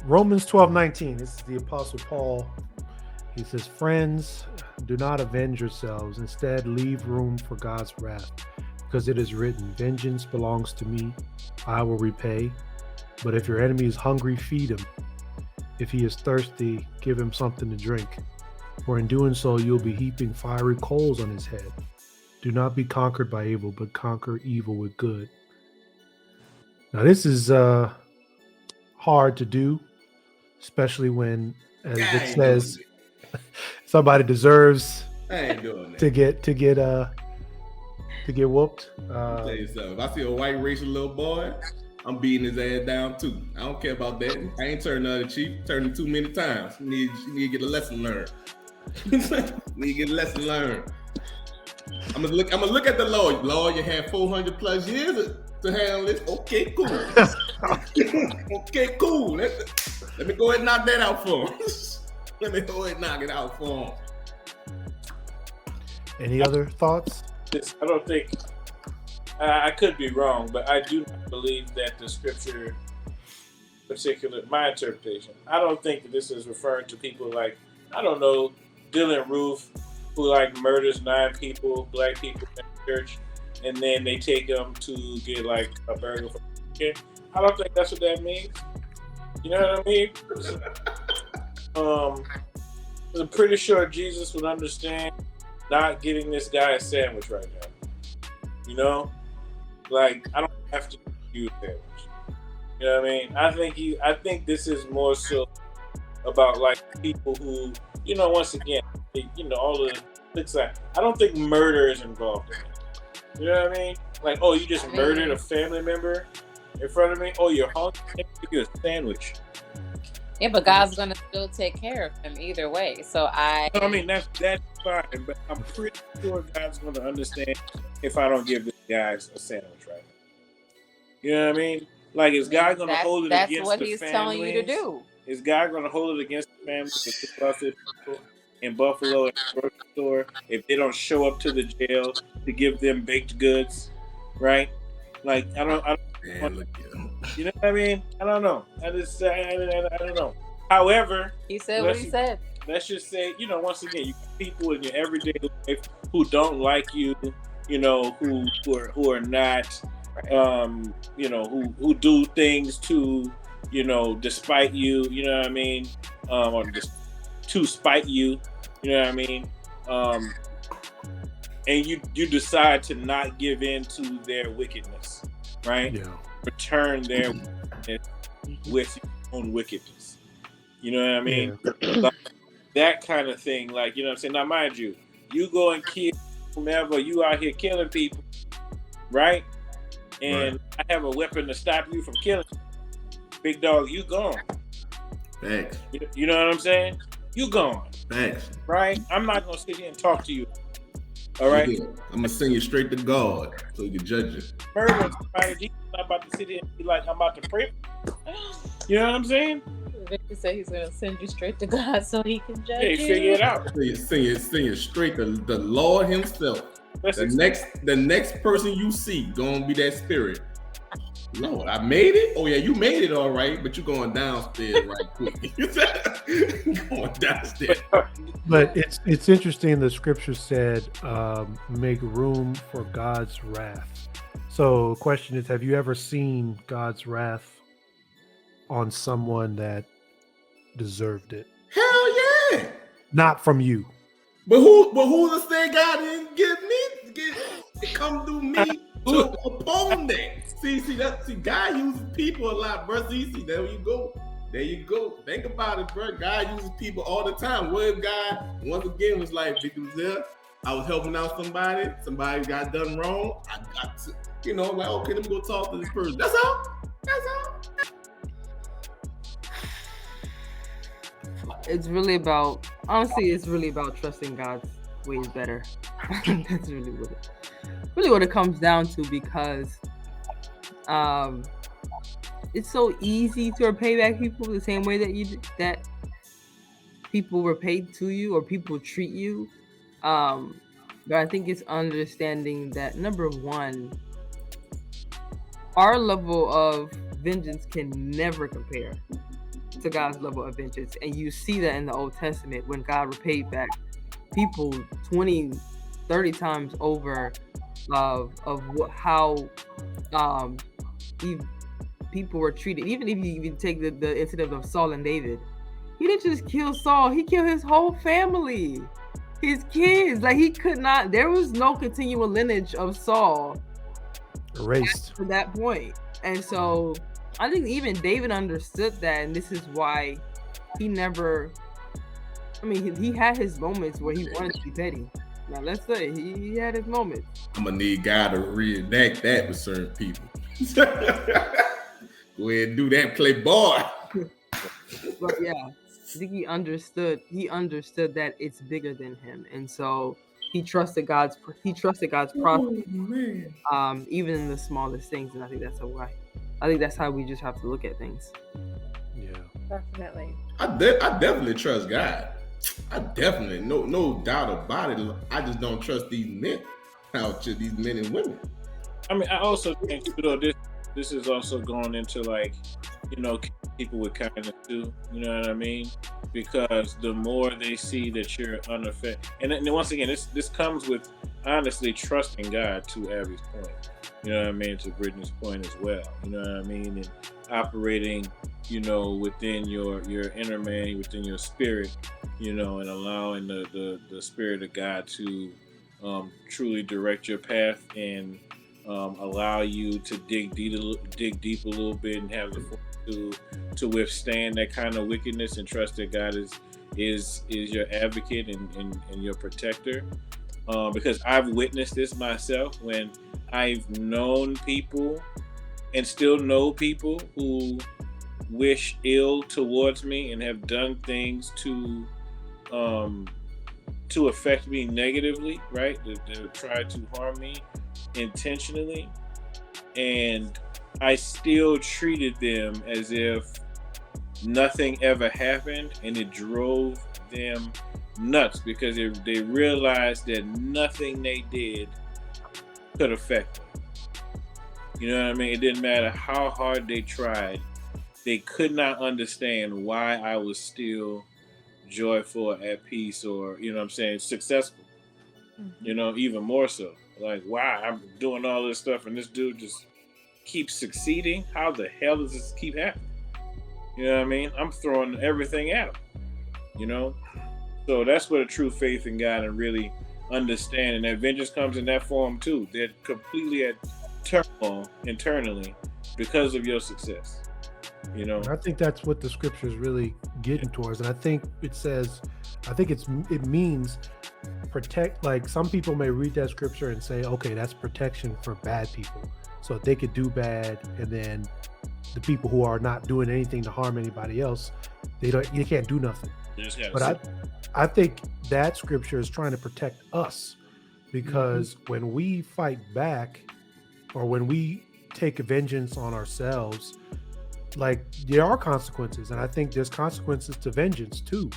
Romans 12:19. This is the Apostle Paul. He says, "Friends, do not avenge yourselves. Instead, leave room for God's wrath, because it is written, 'Vengeance belongs to me. I will repay.' But if your enemy is hungry, feed him. If he is thirsty, give him something to drink. For in doing so, you'll be heaping fiery coals on his head. Do not be conquered by evil, but conquer evil with good." Now, this is hard to do, especially when, as I it ain't says, doing somebody deserves it. I ain't doing that. to get whooped. I'll tell you something. If I see a white racial little boy, I'm beating his ass down too. I don't care about that. I ain't turned the other cheek. Turned him too many times. You need to get a lesson learned. Need to get a lesson learned. I'm gonna look at the law. Lord, you had 400 plus years to handle this. Okay, cool. Okay, cool. Let me go ahead and knock that out for him. Let me go ahead and knock it out for him. Any other thoughts? I don't think, I could be wrong, but I do not believe that the scripture, my interpretation, I don't think that this is referring to people like, I don't know, Dylan Roof, who like murders 9 people, black people in the church, and then they take them to get like a burger from chicken. I don't think that's what that means. You know what I mean? I'm pretty sure Jesus would understand not getting this guy a sandwich right now. You know? Like, I don't have to use a sandwich. You know what I mean? I think this is more so about like people who, you know, once again, all the things like, I don't think murder is involved in it. You know what I mean? Like, oh, you just murdered a family member in front of me? Oh, you're hungry? Let me give you a sandwich. Yeah, but God's gonna still take care of him either way. So I mean, that's fine, but I'm pretty sure God's gonna understand if I don't give this guy a sandwich right now. You know what I mean? Like, is God gonna hold it against the families? That's what he's telling you to do. Is God gonna hold it against the families that just busted people in Buffalo at the grocery store if they don't show up to the jail to give them baked goods, right? Like, I don't you know what I mean? I don't know. I don't know. However, he said what he said. Let's just say, you know, once again, you have people in your everyday life who don't like you, you know, who are not, you know, who do things to, you know, despite you, you know what I mean, or just to spite you, you know what I mean, and you decide to not give in to their wickedness, right? Yeah. Return their wickedness with your own wickedness. You know what I mean? Yeah. Like, that kind of thing, like, you know what I'm saying? Now, mind you, you go and kill whomever, you out here killing people, right? And I have a weapon to stop you from killing. Big dog, you gone. Thanks. You know what I'm saying? You gone. Thanks. Right? I'm not going to sit here and talk to you. All right? Yeah. I'm going to send you straight to God so you can judge it. Murder somebody, Jesus not about to sit here and be like, I'm about to pray. You know what I'm saying? Victor said he's going to send you straight to God so he can judge you. Figure it out. Send you straight to the Lord himself. The next person you see gonna be that spirit. Lord, I made it. Oh yeah, you made it all right, but you're going downstairs right quick. Going downstairs. But it's interesting. The scripture said, "Make room for God's wrath." So, the question is, have you ever seen God's wrath on someone that deserved it? Hell yeah! Not from you. But who to say God didn't give me? It come through me to opponent. See, God uses people a lot, bro. See, there you go. Think about it, bro. God uses people all the time. What if God once again was like, there, I was helping out somebody got done wrong. I got to, you know, like, okay, let me go talk to this person. That's all. It's really about trusting God's ways better. That's really what it comes down to, because it's so easy to repay back people the same way that people repay to you or people treat you. But I think it's understanding that, number one, our level of vengeance can never compare to God's level of vengeance. And you see that in the Old Testament when God repaid back people 20, 30 times over of how people were treated. Even if you even take the incident of Saul and David, he didn't just kill Saul, he killed his whole family, his kids. Like, he could not, there was no continual lineage of Saul Erased. to that point. And so I think even David understood that, and this is why he never, I mean, he had his moments where he wanted to be petty. Now, let's say he had his moments. I'm gonna need God to reenact that with certain people. Go ahead and do that, playboy. But yeah, I think he understood that it's bigger than him, and so he trusted God's process, even in the smallest things. And I think that's how we just have to look at things. Yeah. Definitely. I definitely trust God. I definitely, no doubt about it. I just don't trust these men out here, these men and women. I mean, I also think, this is also going into, like, people with kindness too. You know what I mean? Because the more they see that you're unaffected, and once again, this comes with honestly trusting God, to Abby's point. You know what I mean? To Brittany's point as well. You know what I mean? And operating, within your inner man, within your spirit, and allowing the Spirit of God to truly direct your path and allow you to dig deep a little bit and have the force to withstand that kind of wickedness, and trust that God is your advocate and your protector. Because I've witnessed this myself when I've known people and still know people who wish ill towards me and have done things to affect me negatively, right? To try to harm me intentionally, and I still treated them as if nothing ever happened, and it drove them nuts because they realized that nothing they did could affect me. You know what I mean? It didn't matter how hard they tried. They could not understand why I was still joyful, at peace, or, successful. Even more so. Like, wow, I'm doing all this stuff and this dude just keeps succeeding. How the hell does this keep happening? You know what I mean? I'm throwing everything at him. So that's where the true faith in God and really understanding that vengeance comes in that form too. They're completely at turmoil internally because of your success. And I think that's what the scripture is really getting towards. And I think it means protect. Like, some people may read that scripture and say, okay, that's protection for bad people, so they could do bad, and then the people who are not doing anything to harm anybody else, they can't do nothing. But I think that scripture is trying to protect us, because when we fight back, or when we take vengeance on ourselves, like, there are consequences, and I think there's consequences to vengeance too.